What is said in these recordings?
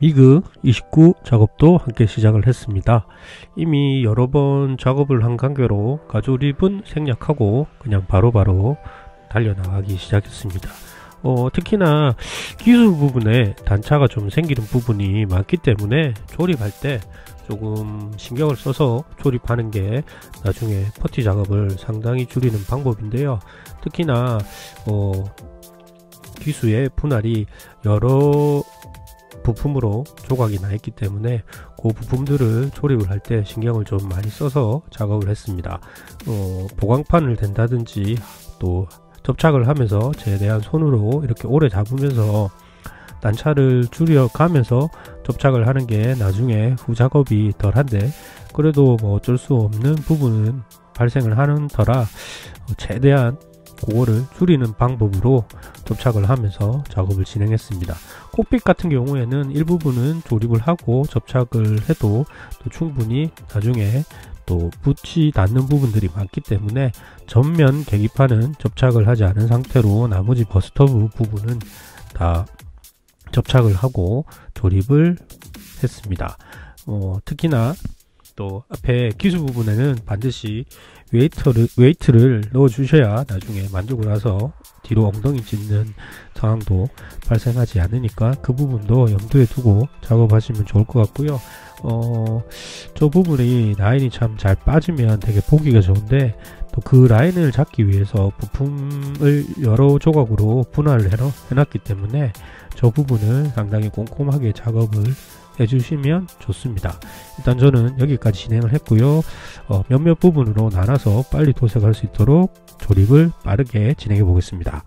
미그 29 작업도 함께 시작을 했습니다. 이미 여러 번 작업을 한 관계로 가조립은 생략하고 그냥 바로바로 달려나가기 시작했습니다. 특히나 기술 부분에 단차가 좀 생기는 부분이 많기 때문에 조립할 때 조금 신경을 써서 조립하는 게 나중에 퍼티 작업을 상당히 줄이는 방법인데요. 특히나 기수의 분할이 여러 부품으로 조각이 나 있기 때문에 그 부품들을 조립을 할 때 신경을 좀 많이 써서 작업을 했습니다. 보강판을 댄다든지 또 접착을 하면서 최대한 손으로 이렇게 오래 잡으면서 단차를 줄여가면서 접착을 하는 게 나중에 후 작업이 덜한데, 그래도 뭐 어쩔 수 없는 부분은 발생을 하는 터라 최대한 그거를 줄이는 방법으로 접착을 하면서 작업을 진행했습니다. 콕핏 같은 경우에는 일부분은 조립을 하고 접착을 해도 또 충분히 나중에 또 붙지 않는 부분들이 많기 때문에 전면 계기판은 접착을 하지 않은 상태로 나머지 버스터브 부분은 다 접착을 하고 조립을 했습니다. 특히나 또 앞에 기수 부분에는 반드시 웨이트를 넣어 주셔야 나중에 만들고 나서 뒤로 엉덩이 찢는 상황도 발생하지 않으니까 그 부분도 염두에 두고 작업하시면 좋을 것 같고요. 저 부분이 라인이 참 잘 빠지면 되게 보기가 좋은데, 또 그 라인을 잡기 위해서 부품을 여러 조각으로 분할을 해놨기 때문에 저 부분을 상당히 꼼꼼하게 작업을 해주시면 좋습니다. 일단 저는 여기까지 진행을 했고요. 몇몇 부분으로 나눠서 빨리 도색할 수 있도록 조립을 빠르게 진행해 보겠습니다.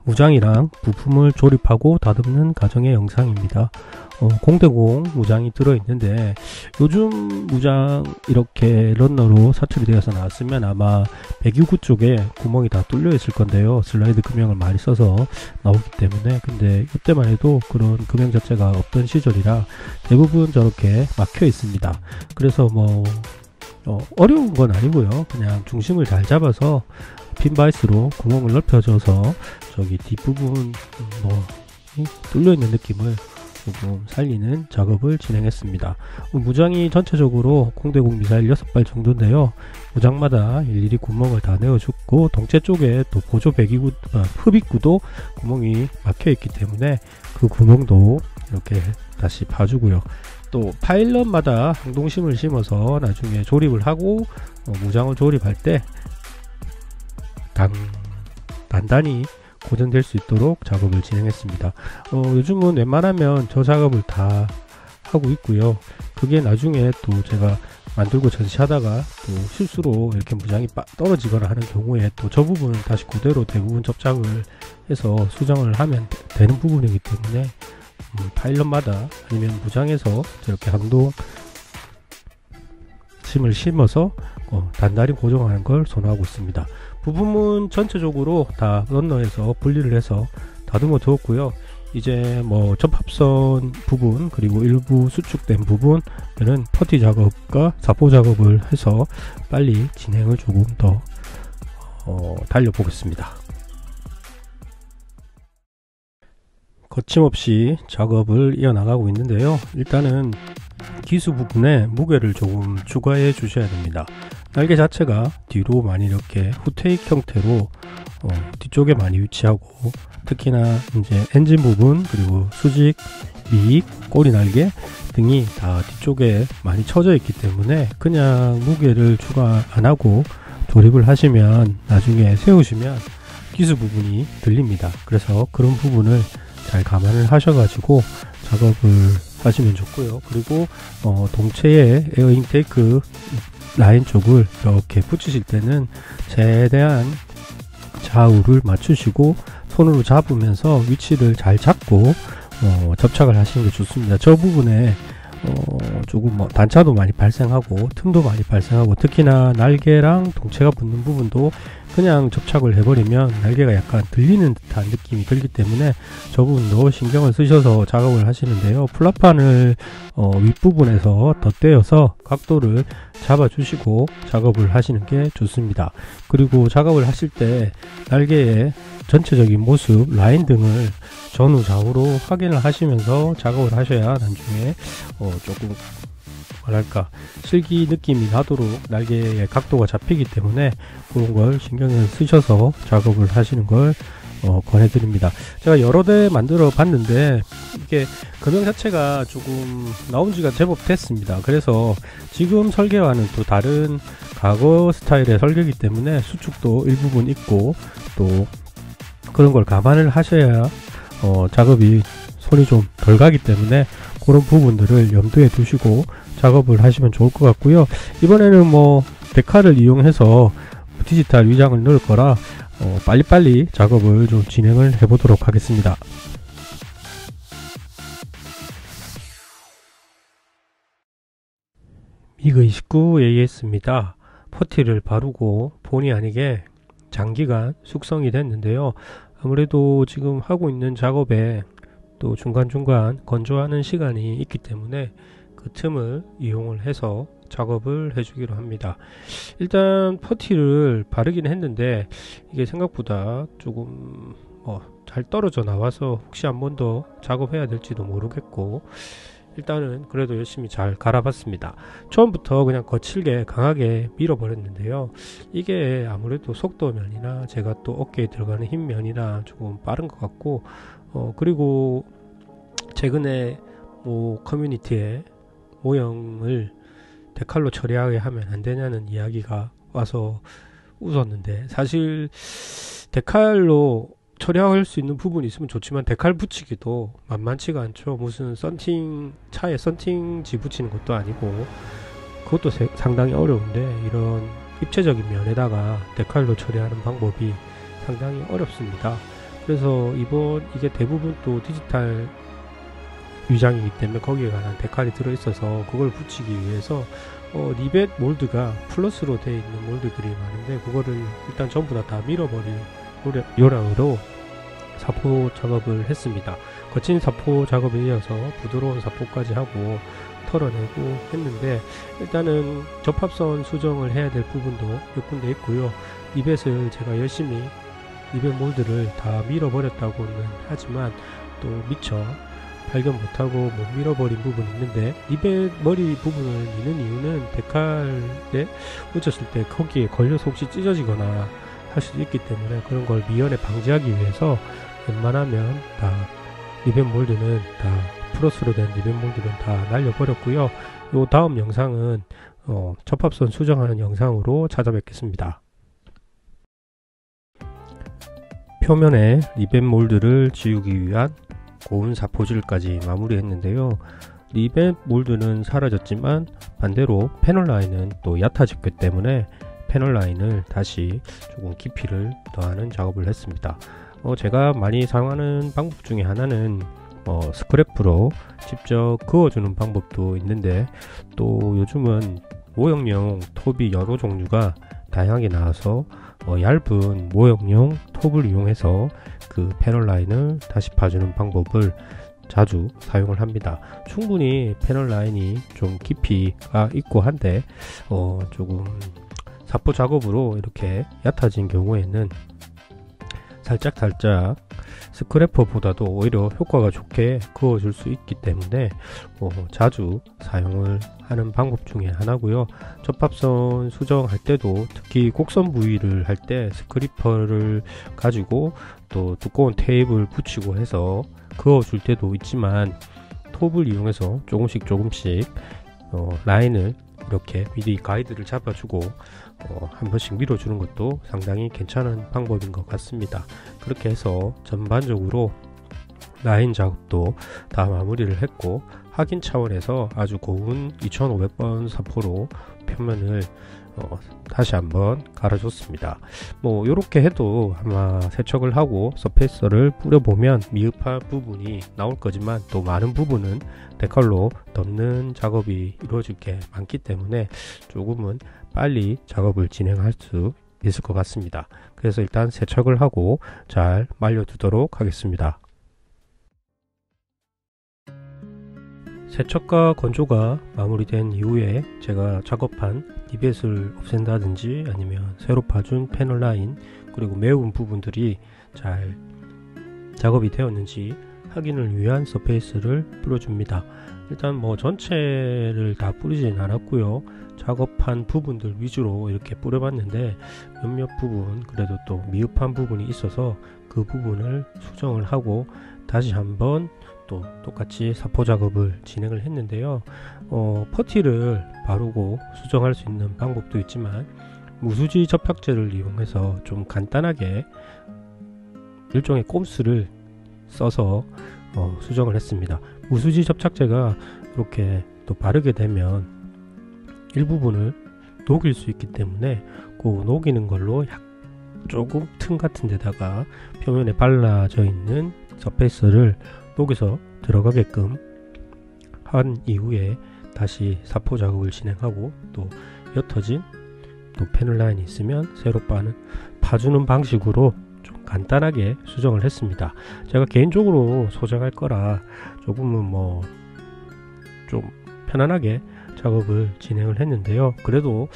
무장이랑 부품을 조립하고 다듬는 과정의 영상입니다. 공대공 무장이 들어있는데, 요즘 무장 이렇게 런너로 사출이 되어서 나왔으면 아마 배기구 쪽에 구멍이 다 뚫려 있을 건데요. 슬라이드 금형을 많이 써서 나오기 때문에. 근데 이때만 해도 그런 금형 자체가 없던 시절이라 대부분 저렇게 막혀 있습니다. 그래서 뭐 어려운 건 아니고요. 그냥 중심을 잘 잡아서 핀바이스로 구멍을 넓혀줘서 저기 뒷부분 뚫려 있는 느낌을 조금 살리는 작업을 진행했습니다. 무장이 전체적으로 공대공 미사일 6발 정도인데요. 무장마다 일일이 구멍을 다 내어주고, 동체 쪽에 또 보조 배기구, 흡입구도 구멍이 막혀 있기 때문에 그 구멍도 이렇게 다시 파주고요. 또 파일럿마다 항동심을 심어서 나중에 조립을 하고 무장을 조립할 때 단단히 고정될 수 있도록 작업을 진행했습니다. 요즘은 웬만하면 저 작업을 다 하고 있고요. 그게 나중에 또 제가 만들고 전시하다가 또 실수로 이렇게 무장이 떨어지거나 하는 경우에 또 저 부분은 다시 그대로 대부분 접착을 해서 수정을 하면 되는 부분이기 때문에 파일럿마다 아니면 무장에서 저렇게 항동 심을 심어서 단단히 고정하는 걸 선호하고 있습니다. 부품은 전체적으로 다 런너에서 분리를 해서 다듬어 두었고요. 이제 뭐 접합선 부분 그리고 일부 수축된 부분은 퍼티 작업과 사포 작업을 해서 빨리 진행을 조금 더 달려 보겠습니다. 거침없이 작업을 이어나가고 있는데요. 일단은 기수 부분에 무게를 조금 추가해 주셔야 됩니다. 날개 자체가 뒤로 많이 이렇게 후테이크 형태로 뒤쪽에 많이 위치하고, 특히나 이제 엔진 부분 그리고 수직, 미익, 꼬리 날개 등이 다 뒤쪽에 많이 쳐져 있기 때문에 그냥 무게를 추가 안 하고 조립을 하시면 나중에 세우시면 기수 부분이 들립니다. 그래서 그런 부분을 잘 감안을 하셔가지고 작업을 하시면 좋고요. 그리고 동체에 에어 인테이크 라인 쪽을 이렇게 붙이실 때는 최대한 좌우를 맞추시고 손으로 잡으면서 위치를 잘 잡고 접착을 하시는 게 좋습니다. 저 부분에 조금 단차도 많이 발생하고 틈도 많이 발생하고, 특히나 날개랑 동체가 붙는 부분도 그냥 접착을 해버리면 날개가 약간 들리는 듯한 느낌이 들기 때문에 저 부분도 신경을 쓰셔서 작업을 하시는데요. 플라판을 윗부분에서 덧대어서 각도를 잡아주시고 작업을 하시는 게 좋습니다. 그리고 작업을 하실 때 날개에 전체적인 모습, 라인 등을 전후 좌우로 확인을 하시면서 작업을 하셔야 나중에 조금 뭐랄까 실기 느낌이 나도록 날개의 각도가 잡히기 때문에 그런 걸 신경을 쓰셔서 작업을 하시는 걸 권해드립니다. 제가 여러 대 만들어 봤는데 이게 금형 자체가 조금 나온 지가 제법 됐습니다. 그래서 지금 설계와는 또 다른 과거 스타일의 설계이기 때문에 수축도 일부분 있고 또 그런 걸 감안을 하셔야 작업이 손이 좀 덜 가기 때문에 그런 부분들을 염두에 두시고 작업을 하시면 좋을 것 같고요. 이번에는 뭐 데칼을 이용해서 디지털 위장을 넣을 거라 빨리빨리 작업을 좀 진행을 해 보도록 하겠습니다. 미그 29 AS입니다. 퍼티를 바르고 본의 아니게 장기간 숙성이 됐는데요. 아무래도 지금 하고 있는 작업에 또 중간중간 건조하는 시간이 있기 때문에 그 틈을 이용을 해서 작업을 해주기로 합니다. 일단 퍼티를 바르긴 했는데 이게 생각보다 조금 잘 떨어져 나와서 혹시 한 번 더 작업해야 될지도 모르겠고 일단은 그래도 열심히 잘 갈아봤습니다. 처음부터 그냥 거칠게 강하게 밀어버렸는데요. 이게 아무래도 속도면이나 제가 또 어깨에 들어가는 힘면이나 조금 빠른 것 같고 그리고 최근에 커뮤니티에 모형을 데칼로 처리하게 하면 안 되냐는 이야기가 와서 웃었는데 사실 데칼로 처리할 수 있는 부분이 있으면 좋지만 데칼 붙이기도 만만치가 않죠. 무슨 차에 썬팅지 붙이는 것도 아니고 그것도 상당히 어려운데 이런 입체적인 면에다가 데칼로 처리하는 방법이 상당히 어렵습니다. 그래서 이게 대부분 또 디지털 위장이기 때문에 거기에 관한 데칼이 들어있어서 그걸 붙이기 위해서 리벳 몰드가 플러스로 되어 있는 몰드들이 많은데 그거를 일단 전부 다 밀어버릴 요령으로 사포 작업을 했습니다. 거친 사포 작업에 이어서 부드러운 사포까지 하고 털어내고 했는데 일단은 접합선 수정을 해야 될 부분도 몇 군데 있고요. 리벳을 제가 열심히 리벳 몰드를 다 밀어버렸다고는 하지만 또 미처 발견 못하고 못 밀어버린 부분이 있는데 리벳 머리 부분을 미는 이유는 데칼에 묻혔을 때 거기에 걸려서 혹시 찢어지거나 할 수도 있기 때문에 그런 걸 미연에 방지하기 위해서 웬만하면 다 리벳 몰드는 다 플러스로 된 리벳 몰드는 다 날려버렸고요. 요 다음 영상은 접합선 수정하는 영상으로 찾아뵙겠습니다. 표면에 리벳 몰드를 지우기 위한 고운 사포질까지 마무리했는데요. 리벳 몰드는 사라졌지만 반대로 패널 라인은 또 얕아졌기 때문에 패널 라인을 다시 조금 깊이를 더하는 작업을 했습니다. 제가 많이 사용하는 방법 중에 하나는 스크래프로 직접 그어주는 방법도 있는데 또 요즘은 모형용 톱이 여러 종류가 다양하게 나와서 얇은 모형용 톱을 이용해서 그 패널 라인을 다시 파주는 방법을 자주 사용을 합니다. 충분히 패널 라인이 좀 깊이가 있고 한데 조금 사포 작업으로 이렇게 얕아진 경우에는 살짝 스크래퍼보다도 오히려 효과가 좋게 그어줄 수 있기 때문에 자주 사용을 하는 방법 중에 하나고요. 접합선 수정할 때도 특히 곡선 부위를 할 때 스크리퍼를 가지고 또 두꺼운 테이프를 붙이고 해서 그어줄 때도 있지만 톱을 이용해서 조금씩 라인을 이렇게 미리 가이드를 잡아주고 한 번씩 밀어주는 것도 상당히 괜찮은 방법인 것 같습니다. 그렇게 해서 전반적으로 라인 작업도 다 마무리를 했고 확인 차원에서 아주 고운 2500번 사포로 표면을 다시 한번 갈아줬습니다. 이렇게 해도 아마 세척을 하고 서페이서를 뿌려보면 미흡한 부분이 나올 거지만 또 많은 부분은 데칼로 덮는 작업이 이루어질 게 많기 때문에 조금은 빨리 작업을 진행할 수 있을 것 같습니다. 그래서 일단 세척을 하고 잘 말려두도록 하겠습니다. 세척과 건조가 마무리된 이후에 제가 작업한 리벳을 없앤다든지 아니면 새로 파준 패널 라인 그리고 매운 부분들이 잘 작업이 되었는지 확인을 위한 서페이스를 뿌려줍니다. 일단 뭐 전체를 다 뿌리진 않았고요. 작업한 부분들 위주로 이렇게 뿌려봤는데 몇몇 부분 그래도 또 미흡한 부분이 있어서 그 부분을 수정을 하고 다시 한번 또 똑같이 사포 작업을 진행을 했는데요. 퍼티를 바르고 수정할 수 있는 방법도 있지만 무수지 접착제를 이용해서 좀 간단하게 일종의 꼼수를 써서 수정을 했습니다. 무수지 접착제가 이렇게 또 바르게 되면 일부분을 녹일 수 있기 때문에 그 녹이는 걸로 조금 틈 같은 데다가 표면에 발라져 있는 서페이스를 녹여서 들어가게끔 한 이후에 다시 사포 작업을 진행하고 또 옅어진 또 패널 라인이 있으면 새로 파주는 방식으로 좀 간단하게 수정을 했습니다. 제가 개인적으로 소장할 거라 조금은 뭐 좀 편안하게 작업을 진행을 했는데요. 그래도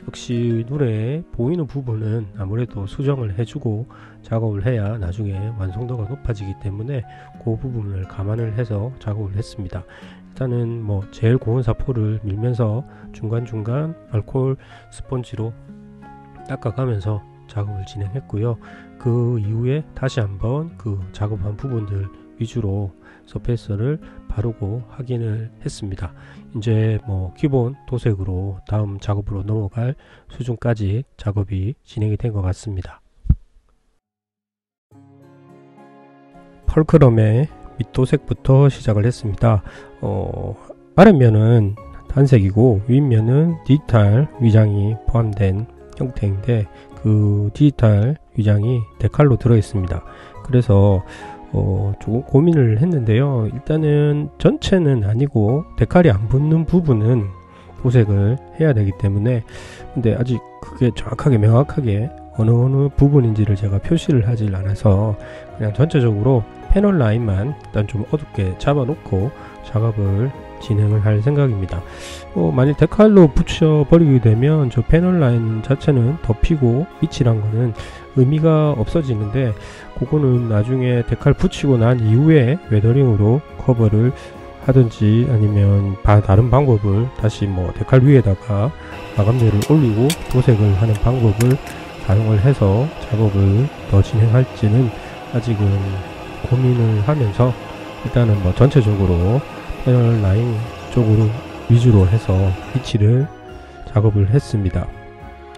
역시 눈에 보이는 부분은 아무래도 수정을 해주고 작업을 해야 나중에 완성도가 높아지기 때문에 그 부분을 감안을 해서 작업을 했습니다. 일단은 뭐 제일 고운 사포를 밀면서 중간중간 알코올 스펀지로 닦아가면서 작업을 진행했고요. 그 이후에 다시 한번 그 작업한 부분들 위주로 서페이스를 바르고 확인을 했습니다. 이제 뭐 기본 도색으로 다음 작업으로 넘어갈 수준까지 작업이 진행이 된 것 같습니다. 펄크럼의 밑도색부터 시작을 했습니다. 아랫면은 단색이고 윗면은 디지털 위장이 포함된 형태인데 그 디지털 위장이 데칼로 들어 있습니다. 그래서 조금 고민을 했는데요. 일단은 전체는 아니고 데칼이 안 붙는 부분은 도색을 해야 되기 때문에 근데 아직 그게 정확하게 명확하게 어느 부분인지를 제가 표시를 하질 않아서 그냥 전체적으로 패널 라인만 일단 좀 어둡게 잡아 놓고 작업을 진행을 할 생각입니다. 만약 데칼로 붙여 버리게 되면 저 패널 라인 자체는 덮이고 밑이란 거는 의미가 없어지는데 그거는 나중에 데칼 붙이고 난 이후에 웨더링으로 커버를 하든지 아니면 다른 방법을 다시 뭐 데칼 위에다가 마감재를 올리고 도색을 하는 방법을 사용을 해서 작업을 더 진행할지는 아직은 고민을 하면서 일단은 뭐 전체적으로 패널 라인 쪽으로 위주로 해서 위치를 작업을 했습니다.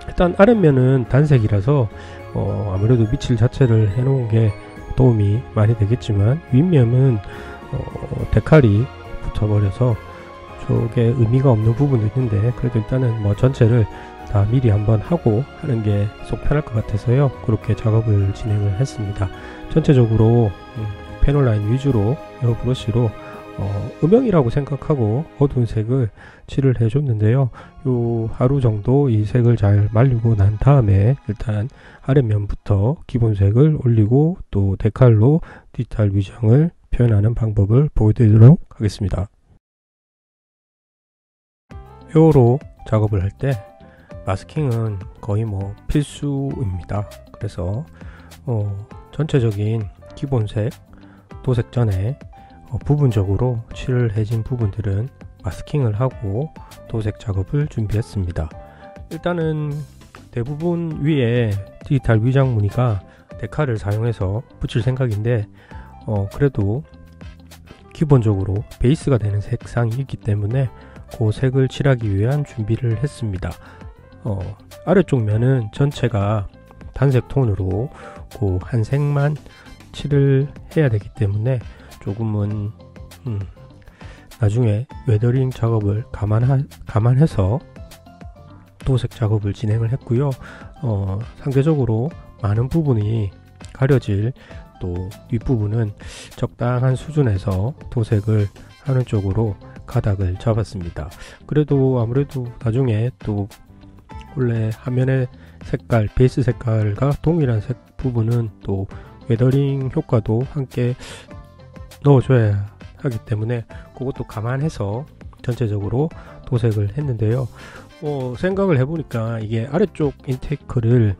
일단 아랫면은 단색이라서 아무래도 밑칠 자체를 해놓은 게 도움이 많이 되겠지만 윗면은 데칼이 붙어버려서 저게 의미가 없는 부분도 있는데 그래도 일단은 뭐 전체를 다 미리 한번 하고 하는 게 속 편할 것 같아서요. 그렇게 작업을 진행을 했습니다. 전체적으로 패널 라인 위주로 에어브러쉬로 음영이라고 생각하고 어두운 색을 칠을 해줬는데요. 요 하루 정도 이 색을 잘 말리고 난 다음에 일단 아랫면부터 기본색을 올리고 또 데칼로 디지털 위장을 표현하는 방법을 보여드리도록 하겠습니다. 에어로 작업을 할 때 마스킹은 거의 뭐 필수입니다. 그래서 전체적인 기본색 도색 전에 부분적으로 칠해진 부분들은 마스킹을 하고 도색 작업을 준비했습니다. 일단은 대부분 위에 디지털 위장 무늬가 데칼을 사용해서 붙일 생각인데 그래도 기본적으로 베이스가 되는 색상이 있기 때문에 그 색을 칠하기 위한 준비를 했습니다. 아래쪽 면은 전체가 단색 톤으로 그 한 색만 칠을 해야 되기 때문에 조금은 나중에 웨더링 작업을 감안해서 도색 작업을 진행을 했고요. 상대적으로 많은 부분이 가려질 또 윗부분은 적당한 수준에서 도색을 하는 쪽으로 가닥을 잡았습니다. 그래도 아무래도 나중에 또 원래 화면의 색깔, 베이스 색깔과 동일한 색 부분은 또 웨더링 효과도 함께 넣어줘야 하기 때문에 그것도 감안해서 전체적으로 도색을 했는데요. 생각을 해보니까 이게 아래쪽 인테이크를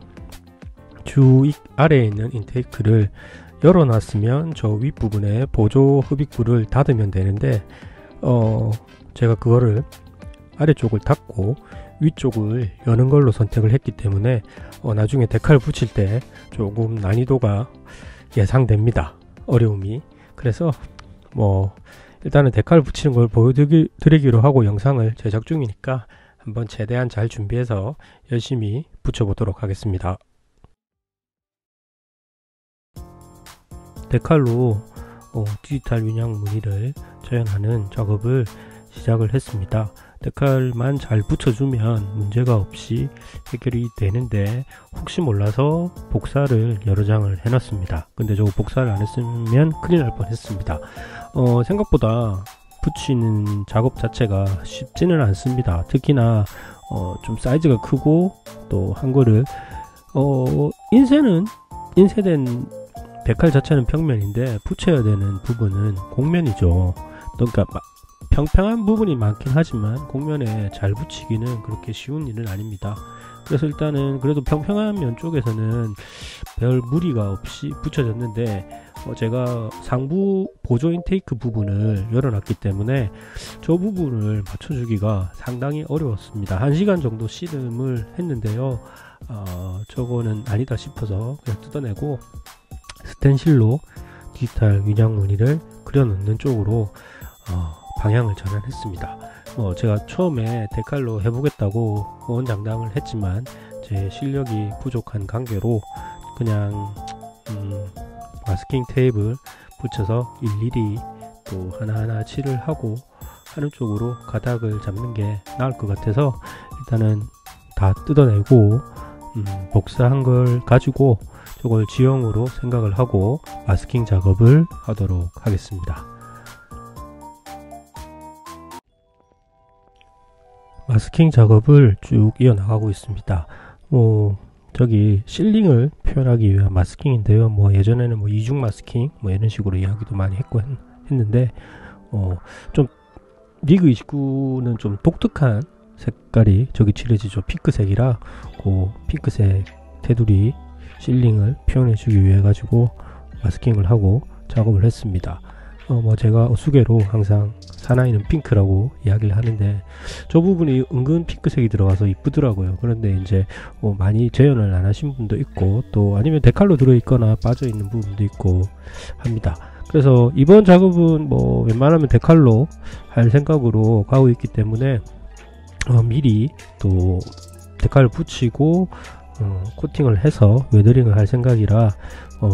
주 아래에 있는 인테이크를 열어놨으면 저 윗부분에 보조 흡입구를 닫으면 되는데 제가 그거를 아래쪽을 닫고 위쪽을 여는 걸로 선택을 했기 때문에 나중에 데칼 붙일 때 조금 난이도가 예상됩니다. 어려움이. 그래서 일단은 데칼 붙이는 걸 보여드리기로 하고 영상을 제작 중이니까 한번 최대한 잘 준비해서 열심히 붙여보도록 하겠습니다. 데칼로 디지털 윤양 무늬를 재현하는 작업을 시작을 했습니다. 데칼만 잘 붙여주면 문제가 없이 해결이 되는데 혹시 몰라서 복사를 여러 장을 해놨습니다. 근데 저거 복사를 안 했으면 큰일 날 뻔했습니다. 생각보다 붙이는 작업 자체가 쉽지는 않습니다. 특히나 좀 사이즈가 크고 또 한거를 인쇄된 데칼 자체는 평면인데 붙여야 되는 부분은 곡면이죠. 그러니까 평평한 부분이 많긴 하지만 곡면에 잘 붙이기는 그렇게 쉬운 일은 아닙니다. 그래서 일단은 그래도 평평한 면 쪽에서는 별 무리가 없이 붙여졌는데 제가 상부 보조 인테이크 부분을 열어놨기 때문에 저 부분을 맞춰주기가 상당히 어려웠습니다. 1시간 정도 씨름을 했는데요. 저거는 아니다 싶어서 그냥 뜯어내고 스텐실로 디지털 윤양 무늬를 그려놓는 쪽으로 방향을 전환했습니다. 제가 처음에 데칼로 해보겠다고 원장담을 했지만 제 실력이 부족한 관계로 그냥 마스킹 테이프를 붙여서 일일이 또 하나하나 칠을 하고 하는 쪽으로 가닥을 잡는 게 나을 것 같아서 일단은 다 뜯어내고 복사한 걸 가지고 저걸 지형으로 생각을 하고 마스킹 작업을 하도록 하겠습니다. 마스킹 작업을 쭉 이어나가고 있습니다. 저기 실링을 표현하기 위한 마스킹인데요. 예전에는 이중 마스킹 이런 식으로 이야기도 많이 했는데 좀 리그 29는 좀 독특한 색깔이 저기 칠해지죠. 핑크색이라 그 핑크색 테두리 실링을 표현해 주기 위해 가지고 마스킹을 하고 작업을 했습니다. 제가 수계로 항상 사나이는 핑크라고 이야기를 하는데 저 부분이 은근 핑크색이 들어가서 이쁘더라고요. 그런데 이제 많이 재현을 안 하신 분도 있고 또 아니면 데칼로 들어있거나 빠져있는 부분도 있고 합니다. 그래서 이번 작업은 웬만하면 데칼로 할 생각으로 가고 있기 때문에 미리 또 데칼을 붙이고 코팅을 해서 웨더링을 할 생각이라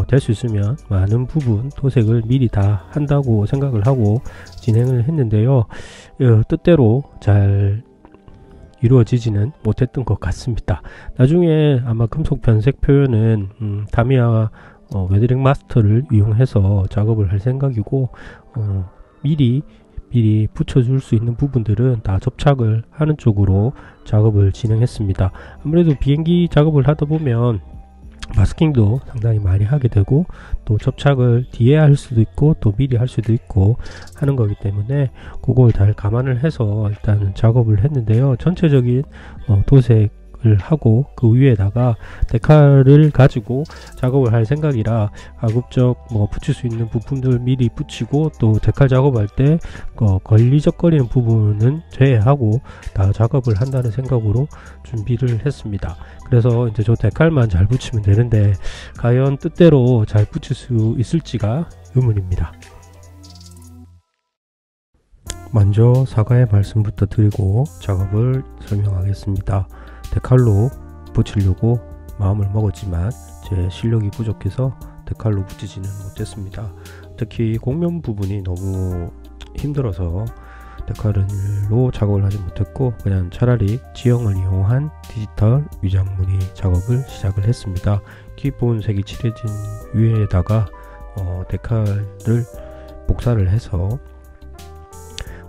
될 수 있으면 많은 부분 도색을 미리 다 한다고 생각을 하고 진행을 했는데요. 뜻대로 잘 이루어지지는 못했던 것 같습니다. 나중에 아마 금속 변색 표현은 타미야 웨더링 마스터를 이용해서 작업을 할 생각이고 미리 붙여줄 수 있는 부분들은 다 접착을 하는 쪽으로 작업을 진행했습니다. 아무래도 비행기 작업을 하다 보면 마스킹도 상당히 많이 하게 되고 또 접착을 뒤에 할 수도 있고 또 미리 할 수도 있고 하는 거기 때문에 그걸 잘 감안을 해서 일단 작업을 했는데요. 전체적인 도색을 하고 그 위에다가 데칼을 가지고 작업을 할 생각이라 가급적 붙일 수 있는 부품들 미리 붙이고 또 데칼 작업할 때 걸리적거리는 부분은 제외하고 다 작업을 한다는 생각으로 준비를 했습니다. 그래서 이제 저 데칼만 잘 붙이면 되는데 과연 뜻대로 잘 붙일 수 있을지가 의문입니다. 먼저 사과의 말씀부터 드리고 작업을 설명하겠습니다. 데칼로 붙이려고 마음을 먹었지만 제 실력이 부족해서 데칼로 붙이지는 못했습니다. 특히 곡면 부분이 너무 힘들어서 데칼로 작업을 하지 못했고 그냥 차라리 지형을 이용한 디지털 위장 무늬 작업을 시작을 했습니다. 기본 색이 칠해진 위에다가 데칼을 복사를 해서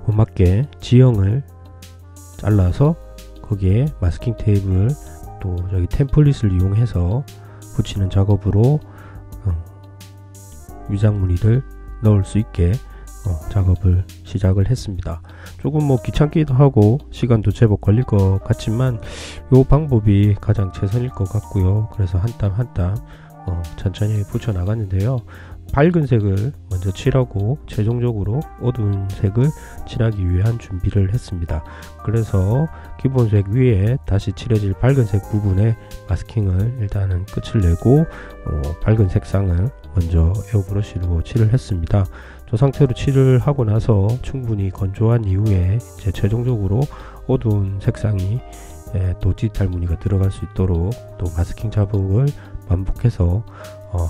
맞게 지형을 잘라서 거기에 마스킹 테이프를 또 저기 템플릿을 이용해서 붙이는 작업으로 위장 무늬를 넣을 수 있게 작업을 시작을 했습니다. 조금 뭐 귀찮기도 하고 시간도 제법 걸릴 것 같지만 이 방법이 가장 최선일 것 같고요. 그래서 한 땀 한 땀 천천히 붙여 나갔는데요. 밝은 색을 먼저 칠하고 최종적으로 어두운 색을 칠하기 위한 준비를 했습니다. 그래서 기본색 위에 다시 칠해질 밝은색 부분에 마스킹을 일단은 끝을 내고 밝은 색상을 먼저 에어브러쉬로 칠을 했습니다. 저 상태로 칠을 하고 나서 충분히 건조한 이후에 이제 최종적으로 어두운 색상이 또 디지털 무늬가 들어갈 수 있도록 또 마스킹 작업을 반복해서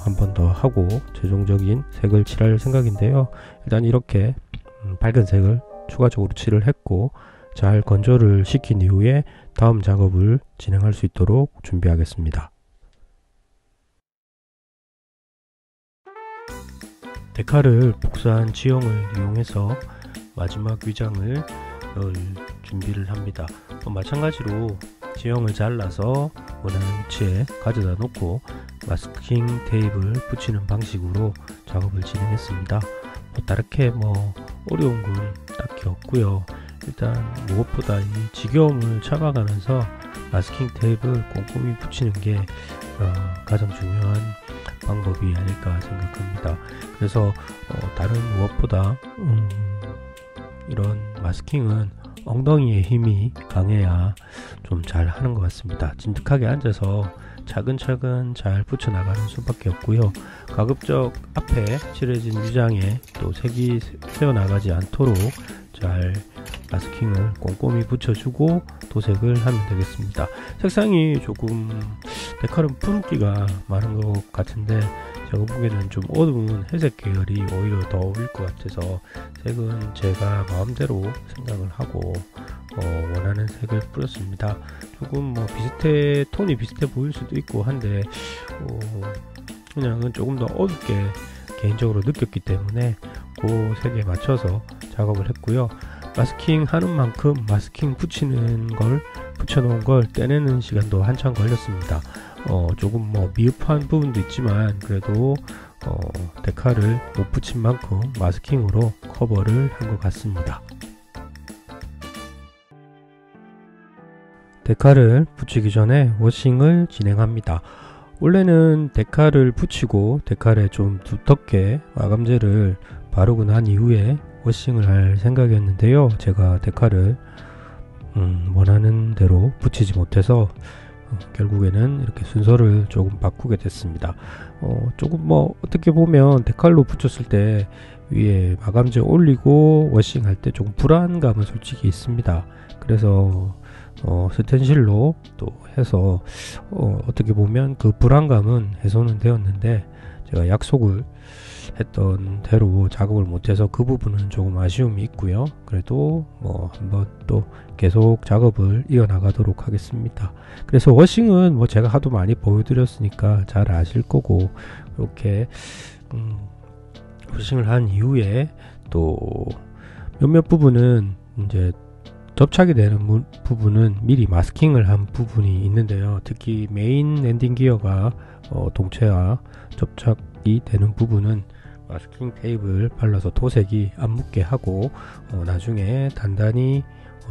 한 번 더 하고 최종적인 색을 칠할 생각인데요. 일단 이렇게 밝은 색을 추가적으로 칠을 했고 잘 건조를 시킨 이후에 다음 작업을 진행할 수 있도록 준비하겠습니다. 데칼을 복사한 지형을 이용해서 마지막 위장을 넣을 준비를 합니다. 마찬가지로 지형을 잘라서 원하는 위치에 가져다 놓고 마스킹 테이프를 붙이는 방식으로 작업을 진행했습니다. 다르게 어려운 건 딱히 없고요. 일단 무엇보다 이 지겨움을 참아가면서 마스킹 테이프를 꼼꼼히 붙이는 게 가장 중요한 방법이 아닐까 생각합니다. 그래서 다른 무엇보다 이런 마스킹은 엉덩이의 힘이 강해야 좀 잘 하는 것 같습니다. 진득하게 앉아서 차근차근 잘 붙여 나가는 수밖에 없고요. 가급적 앞에 칠해진 위장에 또 색이 새어나가지 않도록 잘 마스킹을 꼼꼼히 붙여주고 도색을 하면 되겠습니다. 색상이 조금 데칼은 푸른기가 많은 것 같은데 제가 보기에는 좀 어두운 회색 계열이 오히려 더 어울릴 것 같아서 색은 제가 마음대로 생각을 하고 원하는 색을 뿌렸습니다. 조금 톤이 비슷해 보일 수도 있고 한데 그냥은 조금 더 어둡게 개인적으로 느꼈기 때문에 그 색에 맞춰서 작업을 했고요. 마스킹 하는 만큼 마스킹 붙여놓은 걸 떼내는 시간도 한참 걸렸습니다. 조금 미흡한 부분도 있지만 그래도 데칼을 못 붙인 만큼 마스킹으로 커버를 한 것 같습니다. 데칼을 붙이기 전에 워싱을 진행합니다. 원래는 데칼을 붙이고 데칼에 좀 두텁게 마감제를 바르고 난 이후에 워싱을 할 생각이었는데요. 제가 데칼을 원하는 대로 붙이지 못해서 결국에는 이렇게 순서를 조금 바꾸게 됐습니다. 조금 어떻게 보면 데칼로 붙였을 때 위에 마감제 올리고 워싱 할 때 조금 불안감은 솔직히 있습니다. 그래서 스텐실로 또 해서 어떻게 보면 그 불안감은 해소는 되었는데 제가 약속을 했던 대로 작업을 못해서 그 부분은 조금 아쉬움이 있고요. 그래도 한번 또 계속 작업을 이어나가도록 하겠습니다. 그래서 워싱은 제가 하도 많이 보여드렸으니까 잘 아실 거고 이렇게 워싱을 한 이후에 또 몇몇 부분은 이제 접착이 되는 부분은 미리 마스킹을 한 부분이 있는데요. 특히 메인 랜딩 기어가 동체와 접착이 되는 부분은 마스킹 테이프를 발라서 도색이 안 묻게 하고 나중에 단단히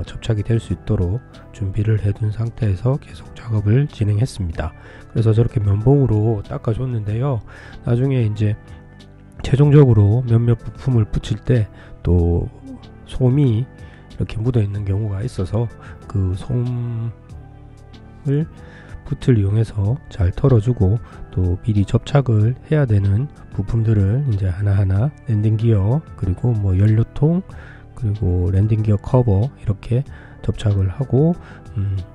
접착이 될 수 있도록 준비를 해둔 상태에서 계속 작업을 진행했습니다. 그래서 저렇게 면봉으로 닦아줬는데요. 나중에 이제 최종적으로 몇몇 부품을 붙일 때 또 솜이 이렇게 묻어 있는 경우가 있어서 그 솜을 붓을 이용해서 잘 털어주고 또 미리 접착을 해야 되는 부품들을 이제 하나하나 랜딩 기어 그리고 연료통 그리고 랜딩 기어 커버 이렇게 접착을 하고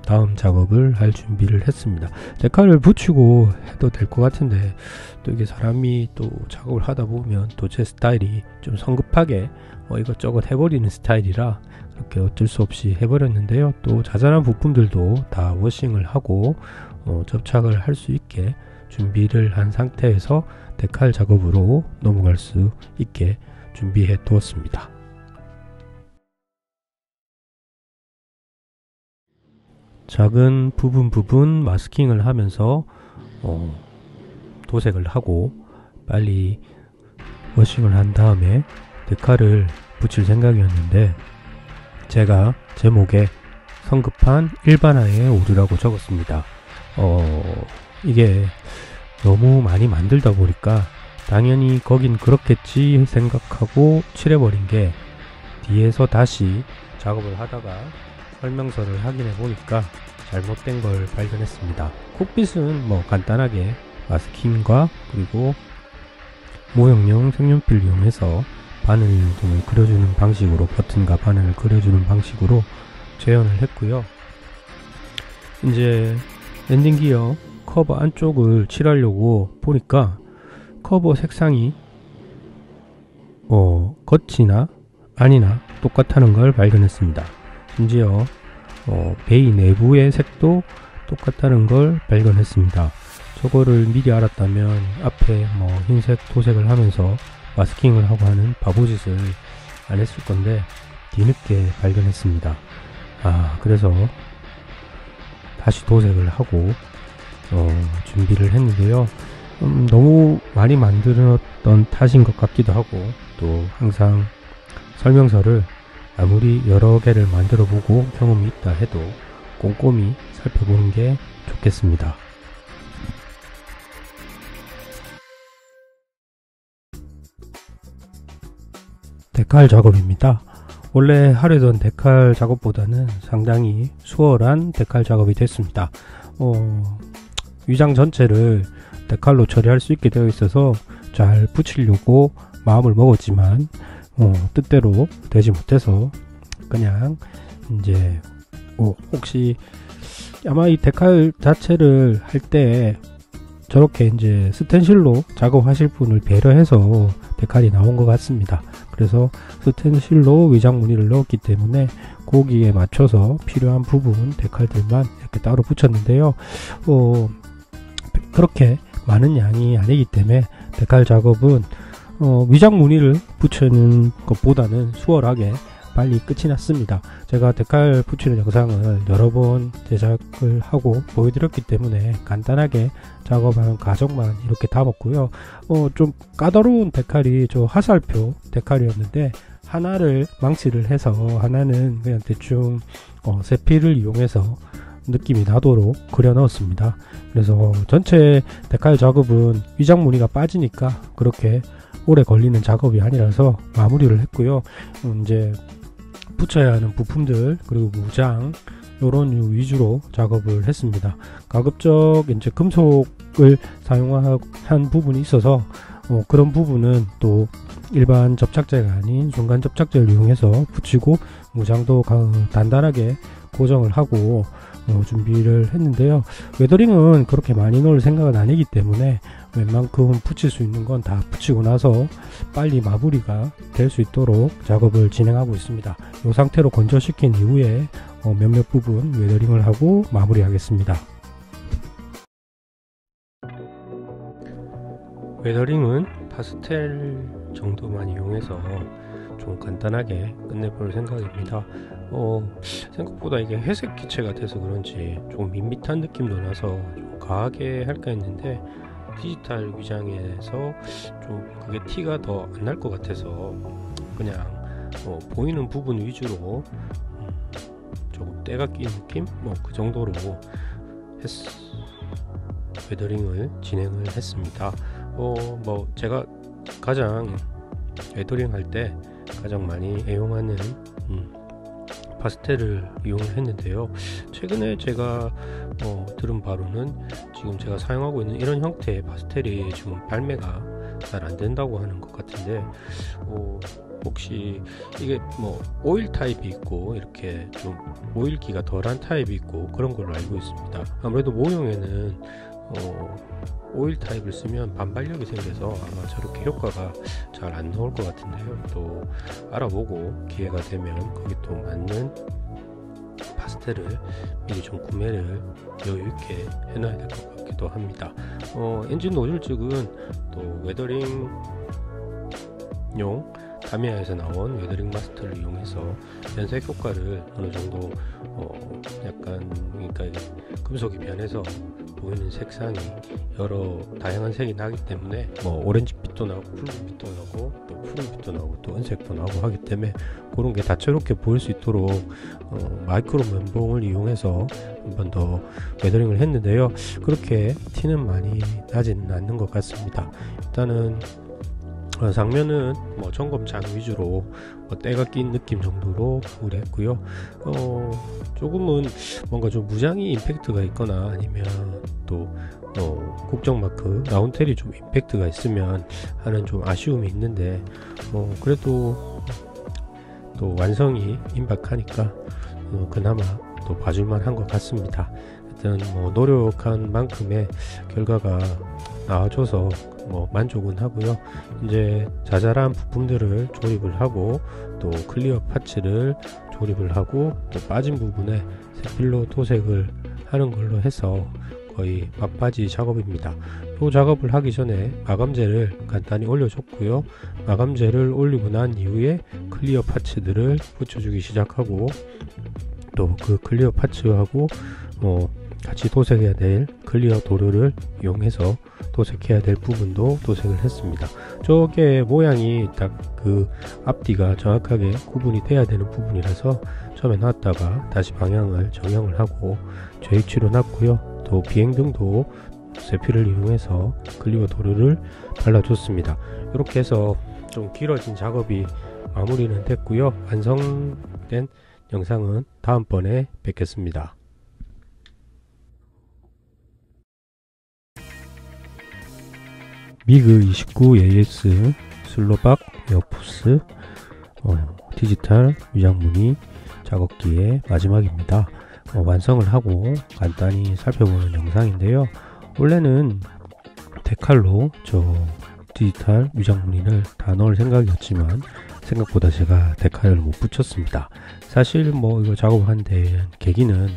다음 작업을 할 준비를 했습니다. 데칼을 붙이고 해도 될 것 같은데 또 이게 사람이 또 작업을 하다 보면 또 제 스타일이 좀 성급하게 이것저것 해버리는 스타일이라 그렇게 어쩔 수 없이 해버렸는데요. 또 자잘한 부품들도 다 워싱을 하고 접착을 할 수 있게 준비를 한 상태에서 데칼 작업으로 넘어갈 수 있게 준비해 두었습니다. 작은 부분 마스킹을 하면서 도색을 하고 빨리 워싱을 한 다음에 데칼을 붙일 생각이었는데 제가 제목에 성급한 일반화의 오류라고 적었습니다. 이게 너무 많이 만들다 보니까 당연히 거긴 그렇겠지 생각하고 칠해버린 게, 뒤에서 다시 작업을 하다가 설명서를 확인해 보니까 잘못된 걸 발견했습니다. 콕핏은 뭐 간단하게 마스킹과 그리고 모형용 색연필을 이용해서 바늘 등을 그려주는 방식으로, 버튼과 바늘을 그려주는 방식으로 재현을 했고요. 이제 랜딩 기어 커버 안쪽을 칠하려고 보니까 커버 색상이 겉이나 안이나 똑같다는 걸 발견했습니다. 심지어 베이 내부의 색도 똑같다는 걸 발견했습니다. 저거를 미리 알았다면 앞에 뭐 흰색 도색을 하면서 마스킹을 하고 하는 바보짓을 안 했을 건데 뒤늦게 발견했습니다. 그래서 다시 도색을 하고 준비를 했는데요. 너무 많이 만들었던 탓인 것 같기도 하고, 또 항상 설명서를 아무리 여러 개를 만들어 보고 경험이 있다 해도 꼼꼼히 살펴보는 게 좋겠습니다. 데칼 작업입니다. 원래 하려던 데칼 작업보다는 상당히 수월한 데칼 작업이 됐습니다. 위장 전체를 데칼로 처리할 수 있게 되어 있어서 잘 붙이려고 마음을 먹었지만 뜻대로 되지 못해서 그냥 이제 혹시 아마 이 데칼 자체를 할 때 저렇게 이제 스텐실로 작업하실 분을 배려해서 데칼이 나온 것 같습니다. 그래서 스텐실로 위장 무늬를 넣었기 때문에 거기에 맞춰서 필요한 부분 데칼들만 이렇게 따로 붙였는데요. 그렇게 많은 양이 아니기 때문에 데칼 작업은 위장 무늬를 붙이는 것보다는 수월하게 빨리 끝이 났습니다. 제가 데칼 붙이는 영상을 여러 번 제작을 하고 보여드렸기 때문에 간단하게 작업하는 과정만 이렇게 담았고요. 좀 까다로운 데칼이 저 화살표 데칼이었는데 하나를 망치를 해서 하나는 그냥 대충 세필을 이용해서 느낌이 나도록 그려 넣었습니다. 그래서 전체 데칼 작업은 위장 무늬가 빠지니까 그렇게 오래 걸리는 작업이 아니라서 마무리를 했고요. 이제 붙여야 하는 부품들 그리고 무장 요런 위주로 작업을 했습니다. 가급적 이제 금속을 사용한 부분이 있어서 그런 부분은 또 일반 접착제가 아닌 중간 접착제를 이용해서 붙이고 무장도 단단하게 고정을 하고 준비를 했는데요. 웨더링은 그렇게 많이 넣을 생각은 아니기 때문에 웬만큼 붙일 수 있는 건 다 붙이고 나서 빨리 마무리가 될 수 있도록 작업을 진행하고 있습니다. 이 상태로 건조시킨 이후에 몇몇 부분 웨더링을 하고 마무리하겠습니다. 웨더링은 파스텔 정도만 이용해서 좀 간단하게 끝내볼 생각입니다. 생각보다 이게 회색 기체가 돼서 그런지 좀 밋밋한 느낌도 나서 좀 과하게 할까 했는데 디지털 위장에서 좀 그게 티가 더 안 날 것 같아서 그냥 보이는 부분 위주로 조금 때가 낀 느낌? 그 정도로 웨더링을 진행을 했습니다. 제가 가장 웨더링 할 때 가장 많이 애용하는 파스텔을 이용을 했는데요. 최근에 제가 들은 바로는 지금 제가 사용하고 있는 이런 형태의 파스텔이 지금 발매가 잘 안 된다고 하는 것 같은데, 혹시 이게 오일 타입이 있고 이렇게 좀 오일기가 덜한 타입이 있고 그런 걸로 알고 있습니다. 아무래도 모형에는 오일 타입을 쓰면 반발력이 생겨서 아마 저렇게 효과가 잘 안 나올 것 같은데요. 또 알아보고 기회가 되면 거기 또 맞는 파스텔을 미리 좀 구매를 여유있게 해놔야 될 것 같기도 합니다. 엔진 노즐 쪽은 또 웨더링용 타미야에서 나온 웨더링 마스터를 이용해서 변색 효과를 어느 정도 약간 그러니까 금속이 변해서 보이는 색상이 여러 다양한 색이 나기 때문에 뭐 오렌지빛도 나오고 붉은빛도 나오고 또 푸른빛도 나오고 또 은색도 나오고 하기 때문에 그런 게 다채롭게 보일 수 있도록 마이크로 면봉을 이용해서 한 번 더 웨더링을 했는데요. 그렇게 티는 많이 나지는 않는 것 같습니다. 일단은 상면은 뭐 점검장 위주로 때가 낀 느낌 정도로 마무리 했고요. 조금은 뭔가 좀 무장이 임팩트가 있거나 아니면 또 국정마크 라운텔이 좀 임팩트가 있으면 하는 좀 아쉬움이 있는데 그래도 또 완성이 임박하니까 그나마 또 봐줄만 한 것 같습니다. 하여튼 노력한 만큼의 결과가 나와줘서 만족은 하고요. 이제 자잘한 부품들을 조립을 하고 또 클리어 파츠를 조립을 하고 또 빠진 부분에 세필로 도색을 하는 걸로 해서 거의 막바지 작업입니다. 이 작업을 하기 전에 마감재를 간단히 올려줬고요. 마감재를 올리고 난 이후에 클리어 파츠들을 붙여주기 시작하고 또 그 클리어 파츠하고 같이 도색해야 될 클리어 도료를 이용해서 도색해야 될 부분도 도색을 했습니다. 저게 모양이 딱 그 앞뒤가 정확하게 구분이 돼야 되는 부분이라서 처음에 놨다가 다시 방향을 정형을 하고 J위치로 놨고요. 또 비행등도 세필을 이용해서 클리어 도료를 발라줬습니다. 이렇게 해서 좀 길어진 작업이 마무리는 됐고요. 완성된 영상은 다음번에 뵙겠습니다. 미그 29 AS 슬로박 에어포스 디지털 위장무늬 작업기의 마지막입니다. 완성을 하고 간단히 살펴보는 영상인데요. 원래는 데칼로 디지털 위장무늬를 다 넣을 생각이었지만 생각보다 제가 데칼을 못 붙였습니다. 사실 이거 작업한 데 계기는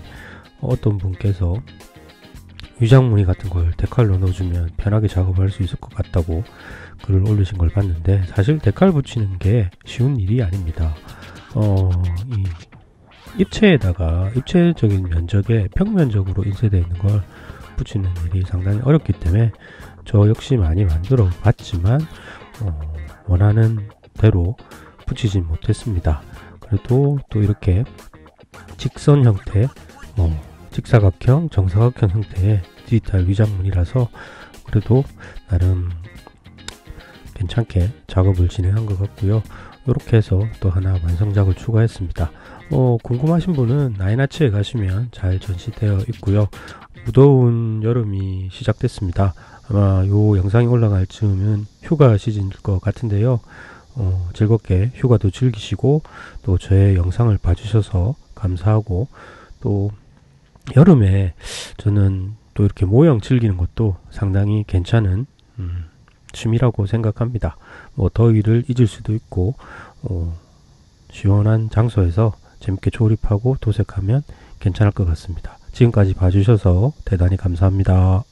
어떤 분께서 위장무늬 같은 걸 데칼로 넣어주면 편하게 작업할 수 있을 것 같다고 글을 올리신 걸 봤는데, 사실 데칼 붙이는 게 쉬운 일이 아닙니다. 이 입체에다가 입체적인 면적에 평면적으로 인쇄되어 있는 걸 붙이는 일이 상당히 어렵기 때문에 저 역시 많이 만들어 봤지만 원하는 대로 붙이진 못했습니다. 그래도 또 이렇게 직선 형태, 직사각형, 정사각형 형태의 디지털 위장무늬라서 그래도 나름 괜찮게 작업을 진행한 것 같고요. 이렇게 해서 또 하나 완성작을 추가했습니다. 궁금하신 분은 나인아츠에 가시면 잘 전시되어 있고요. 무더운 여름이 시작됐습니다. 아마 요 영상이 올라갈 즈음은 휴가 시즌일 것 같은데요. 즐겁게 휴가도 즐기시고 또 저의 영상을 봐주셔서 감사하고, 또 여름에 저는 또 이렇게 모형 즐기는 것도 상당히 괜찮은 취미라고 생각합니다. 더위를 잊을 수도 있고 시원한 장소에서 재밌게 조립하고 도색하면 괜찮을 것 같습니다. 지금까지 봐주셔서 대단히 감사합니다.